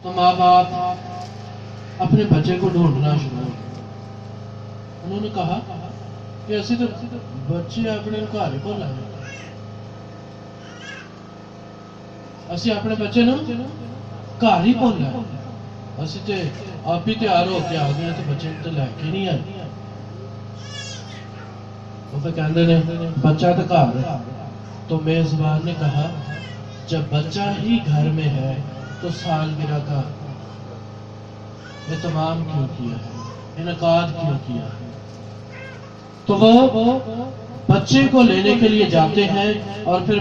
तो माँ बाप अपने बच्चे को ढूंढना शुरू हो गए। उन्होंने कहा कि असि तो बच्चे अपने घर को लाए, असि अपने बच्चे नु घर ही भुल गए, असि तो आप ही तैयार होके आ गए तो बच्चे तो लैके नहीं आए। वो फिर कहते ने बच्चा तो घर है। तो मेजबान ने कहा जब बच्चा ही घर में है तो सालगिरह का एहतमाम क्यों किया है, इनकाद क्यों किया है। तो वो बच्चे को लेने के लिए जाते हैं और फिर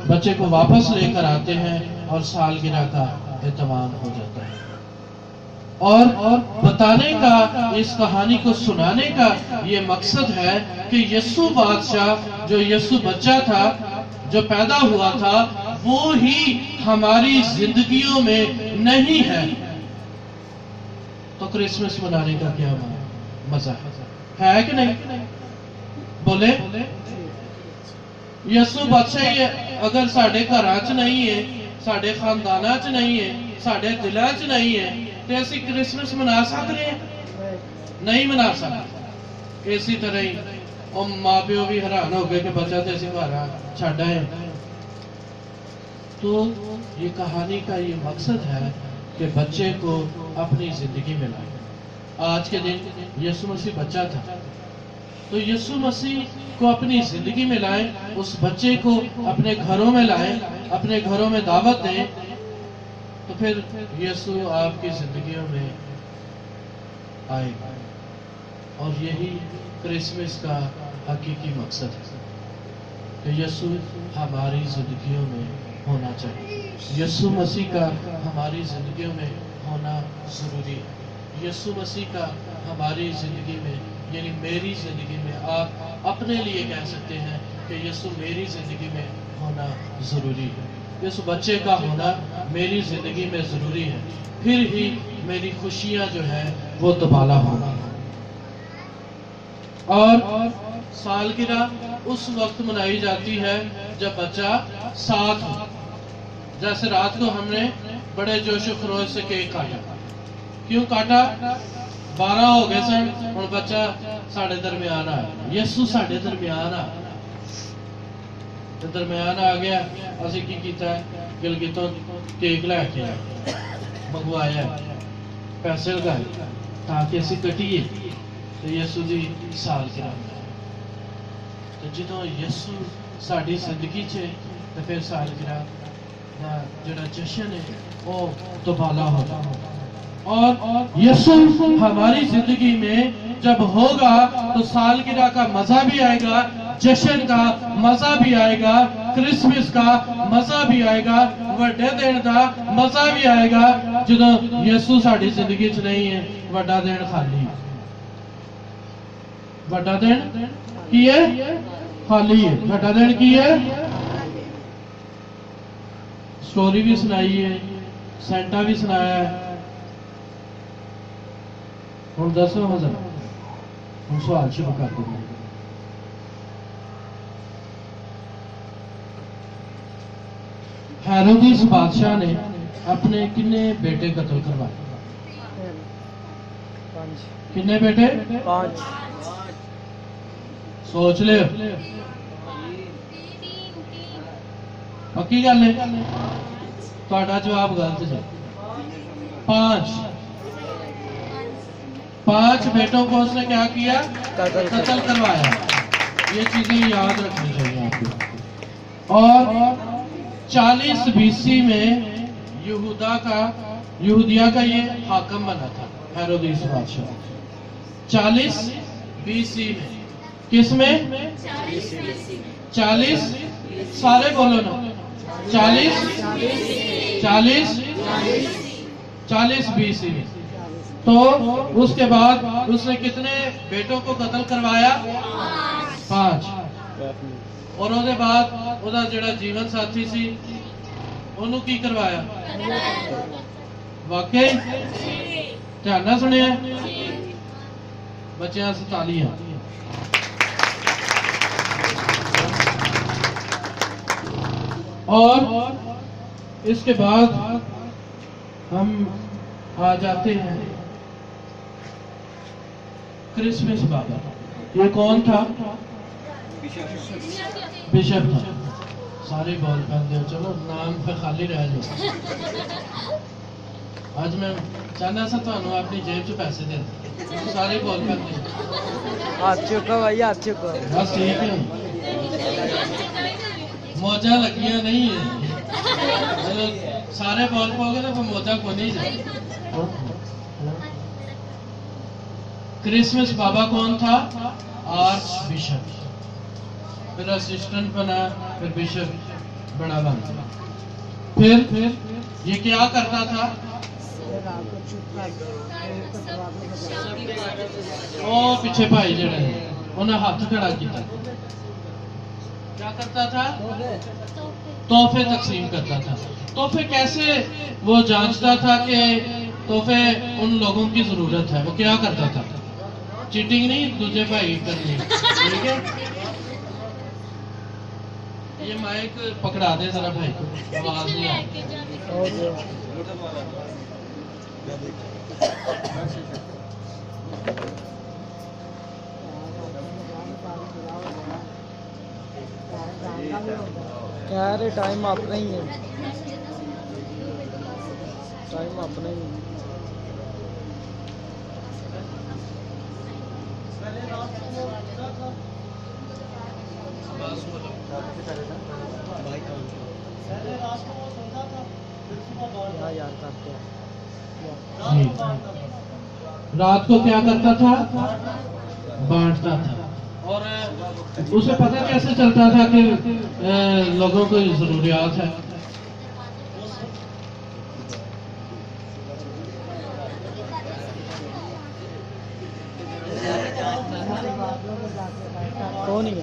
बच्चे को वापस लेकर आते हैं और सालगिरह का एहतमाम हो जाता है। और बताने का, इस कहानी को सुनाने का ये मकसद है कि यीशु बादशाह, जो यीशु बच्चा था, जो पैदा हुआ था, वो ही हमारी जिंदगियों में नहीं है तो क्रिसमस मनाने का क्या मजा है कि नहीं? बोले यीशु बादशाह ही अगर साडे घरां च नहीं है, साडे खानदानां च नहीं है, साडे दिलां च नहीं है तो असि क्रिसमस मना सकते हैं? नहीं मना सकते। इसी तरह ही और माँ प्यो भी हैरान हो गए कि बच्चा तो असि घर छड़ आए। तो ये कहानी का ये मकसद है कि बच्चे को अपनी जिंदगी में लाए। आज के दिन यीशु मसीह बच्चा था, तो यीशु मसीह को अपनी जिंदगी में लाए, उस बच्चे को अपने घरों में लाए, अपने घरों में दावत दें, तो फिर यीशु आपकी जिंदगियों में आएगा। और यही क्रिसमस का हकीकी मकसद है कि यीशु हमारी जिंदगियों में होना चाहिए। यीशु मसीह का हमारी जिंदगियों में होना जरूरी है। यीशु मसीह का हमारी जिंदगी में, यानी मेरी जिंदगी में, आप अपने लिए कह सकते हैं कि यीशु मेरी जिंदगी में होना जरूरी है। इस बच्चे का होना मेरी जिंदगी में जरूरी है, फिर ही मेरी खुशियां जो है वो दुबाला होगी। और सालगिरह उस वक्त मनाई जाती है जब बच्चा 7 हो। जैसे रात को हमने बड़े जोशो खरोश से केक काटा। क्यों काटा? 12 हो गए सन, और बच्चा साढ़े दरमियान आया, यीशु साढ़े दरमियान आया। दरमियान आ गया, असि की कीता है, गिलगितों केक लैके आए, मंगवाया, पैसे लगाए ताकि असि कटीए तो यीशु की सालगिरह। तो जो यीशु साड़ी जिंदगी च, तो फिर सालगिरह का जो जश्न है वो दुबाला होगा। और यीशु हमारी जिंदगी में जब होगा तो सालगिरह का मजा भी आएगा, जश्न का मजा भी आएगा, क्रिसमस का मजा भी आएगा, वड्डे दिन का मजा भी आएगा। जो यीशु साड़ी जिंदगी च नहीं है, वड्डा दिन खाली, वड्डा दिन की है? खाली है। वड्डा दिन की है? स्टोरी भी सुनाई है, सेंटा भी सुनाया है। हम दसो हजार हम सवाल शुरू कर देंगे। हेरोदिस बादशाह ने अपने कितने बेटे कत्ल करवाए? कितने बेटे? 5। सोच ले, पक्की गल है? ਤੁਹਾਡਾ जवाब गलत है। 5 बेटों को उसने क्या किया? कत्ल करवाया। ये चीजें याद रखनी चाहिए आपको। और 40 BC में यहूदिया का ये हाकम बना था हेरोदिस बादशाह। 40 BC में, किस में? 40 सारे बोलो ना, 40 BC में। तो उसके बाद उसने कितने बेटों को कत्ल करवाया? 5। और उसके बाद उसका जिहड़ा जीवन साथी सी ਉਹਨੂੰ की करवाया? वाकई ध्यान ना सुनिया बच्चों से तालियां। और इसके बाद हम आ जाते हैं क्रिसमस बाबा। ये कौन था? बिशप था। सारे बॉल पहन दो, चलो नाम पे खाली रह जाओ। आज मैं चाहना सा थानू अपनी जेब च पैसे दे सारे बॉल पहन दो। हाथ चुका भाई, हाथ चुका। बस ठीक है, मौजा लगिया नहीं है। चलो सारे बॉल पाओगे तो मौजा को नहीं जाए। क्रिसमस बाबा कौन था? Arch bishop. फिर असिस्टेंट बना, फिर बिशप बड़ा बना। फिर ये क्या करता था? ओ पीछे भाई जड़े उन्हें हाथ खड़ा किया। क्या करता था? तोहफे तकसीम करता था। तोहफे कैसे वो जांचता था कि तोहफे उन लोगों की जरूरत है? वो क्या करता था? चीटिंग नहीं दूसरे भाई करनी, ठीक है? ये माइक पकड़ा दे जरा भाई को, आवाज नहीं आ रही। यार टाइम अपना ही है, टाइम अपना ही है। यार करते हैं। रात को क्या करता था? बांटता था। और उसे पता कैसे चलता था कि लोगों को जरूरियात है? कौन है?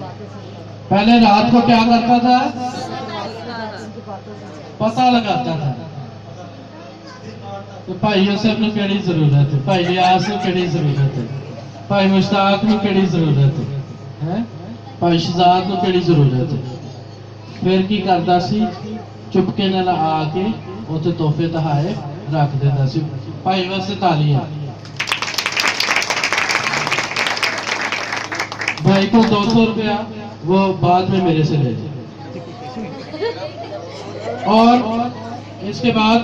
पहले रात को क्या करता था? पता लगाता था तो भाई यूसुफ ਨੂੰ ਕਿਹੜੀ ਜ਼ਰੂਰਤ है, भाई लियास ਨੂੰ ਕਿਹੜੀ ਜ਼ਰੂਰਤ है, भाई मुश्ताक ਨੂੰ ਕਿਹੜੀ ਜ਼ਰੂਰਤ है, भाई शहजाद ਨੂੰ ਕਿਹੜੀ ਜ਼ਰੂਰਤ है। फिर की करता सी? चुपके नाल आके उत्थे तोहफे तहाए रख देता सी। भाई वास्ते तालियां। भाई को 200 रुपया वो बाद में मेरे से ले जाए। और इसके बाद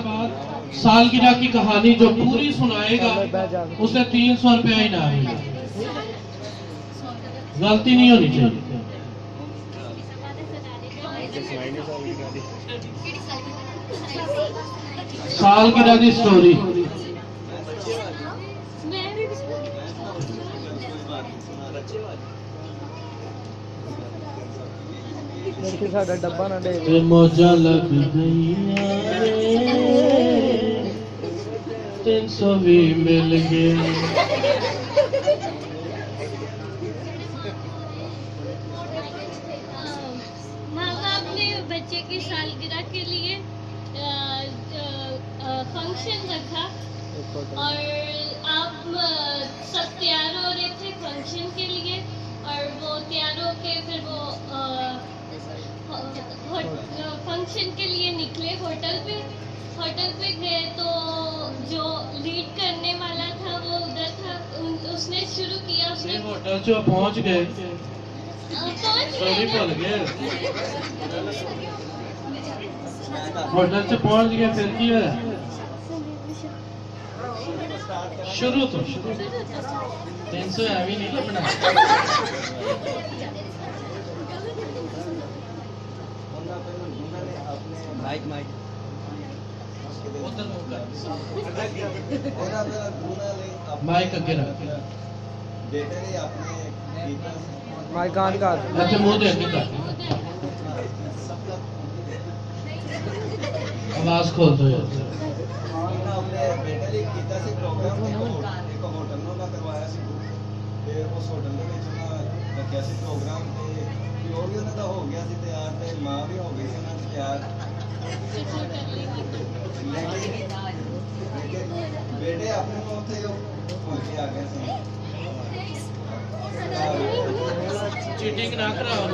सालगिरह की कहानी जो पूरी सुनाएगा उसे 300 रुपया इनाम मिलेगा। गलती नहीं होनी चाहिए। सालगिरह की स्टोरी। साडा डब्बा ना दे। मौजा लग गई 300 भी मिल गए। माँ बाप ने बच्चे की सालगिरह के लिए फंक्शन रखा और आप सब तैयार हो रहे थे फंक्शन के लिए। और वो तैयार होके फिर वो फंक्शन के लिए निकले होटल पे गए तो जो लीड करने वाला था वो उधर था। उसने शुरू किया, उसने होटल जो पहुंच गए, भूल गए होटल से पहुंच गए। फिर की है? शुरू 300 अभी नहीं लगना। माइक माइक माइक अगे रख। माइक ऑन कर। अच्छा मुंह दे अगे कर। आवाज खोल दो यार। प्रोग्राम हो गया तैयार, मां भी हो गई तैयार। बेटे अपने पहुंचे आ गए। चीटिंग ना कराओ।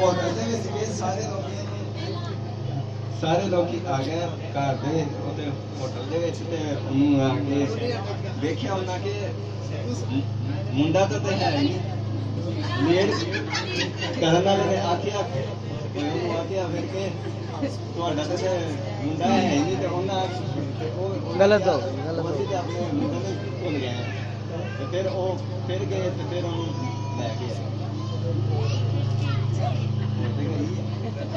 होटल सारे लोग ਸਾਰੇ ਲੋਕੀ ਆ ਗਏ ਘਰ ਦੇ ਉਹਦੇ ਹੋਟਲ ਦੇ ਵਿੱਚ ਤੇ ਉਹਨੂੰ ਆ ਕੇ ਵੇਖਿਆ ਉਹਨਾਂ ਕਿ ਮੁੰਡਾ ਤਾਂ ਤੇ ਹੈ ਨਹੀਂ ਲੇਟ ਕਰਨ ਵਾਲੇ ਨੇ ਆਖਿਆ ਉਹਨੂੰ ਆਖਿਆ ਫਿਰ ਕਿ ਤੁਹਾਡਾ ਤਾਂ ਮੁੰਡਾ ਹੈ ਨਹੀਂ ਤੇ ਉਹਨਾਂ गलत हो गलत हो ਉਹ ਤੇ ਆਪਣੇ ਮੁੰਡੇ ਨੂੰ ਭੁੱਲ ਗਏ ਤੇ ਫਿਰ ਉਹ ਫਿਰ ਗਏ ਤੇ ਫਿਰ ਉਹਨੂੰ ਲੈ ਕੇ ਆਏ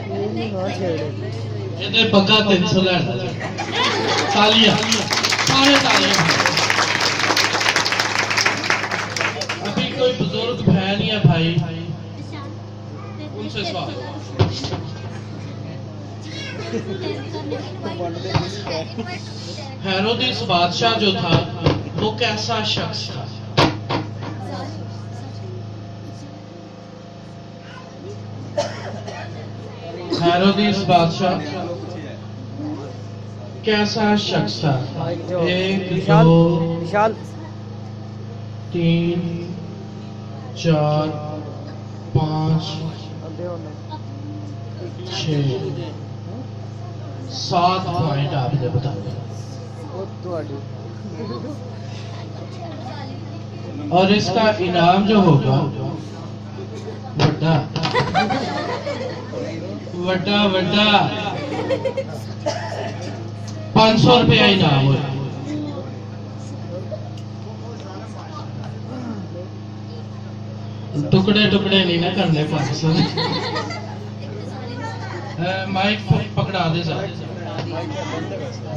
ये नहीं हो छेड़े ਇਹਦੇ ਪੱਕਾ 300 ਲੈਣ ਤਾਲੀਆਂ ਸਾਰੇ ਤਾਲੀਆਂ अभी कोई बुजुर्ग बहन या भाई उनसे सवाल हेरोदिस बादशाह जो था वो कैसा शख्स था? हेरोदिस बादशाह कैसा शख्स था? माइक जो एक विशाल दो विशाल 3 4 5 अबे होना 6 7 पॉइंट आपने बता दिया वो ਤੁਹਾਡੀ और इसका इनाम जो होगा वड्डा वड्डा वड्डा 500 रुपया इनाम होगा टुकड़े टुकड़े नहीं ना करने 500 माइक पकड़ा दे सर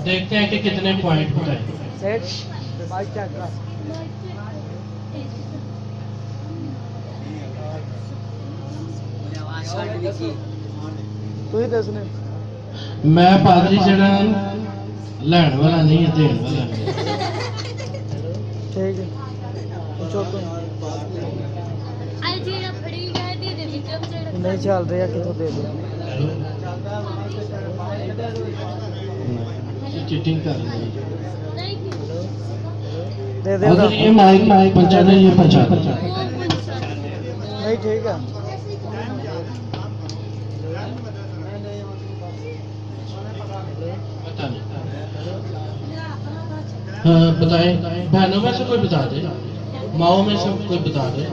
देखते हैं कि कितने पॉइंट बताए सेट माइक चेक कर तू ही दसने मैं पादरी जड़ा लैन वाला नहीं है देन वाला नहीं है। ठीक है चौथों आज जेड़ा फड़ी गया दे दे विक्रम जेड़ा नहीं चल रहा कितों दे दो चीटिंग कर रही है नहीं दे दे अगर ये माइक पहुंचाना ये पहुंचा वो पंचा नहीं ठीक है पता नहीं हाँ बताएं बहनों में से कोई बता दे माओ में से कोई बता दे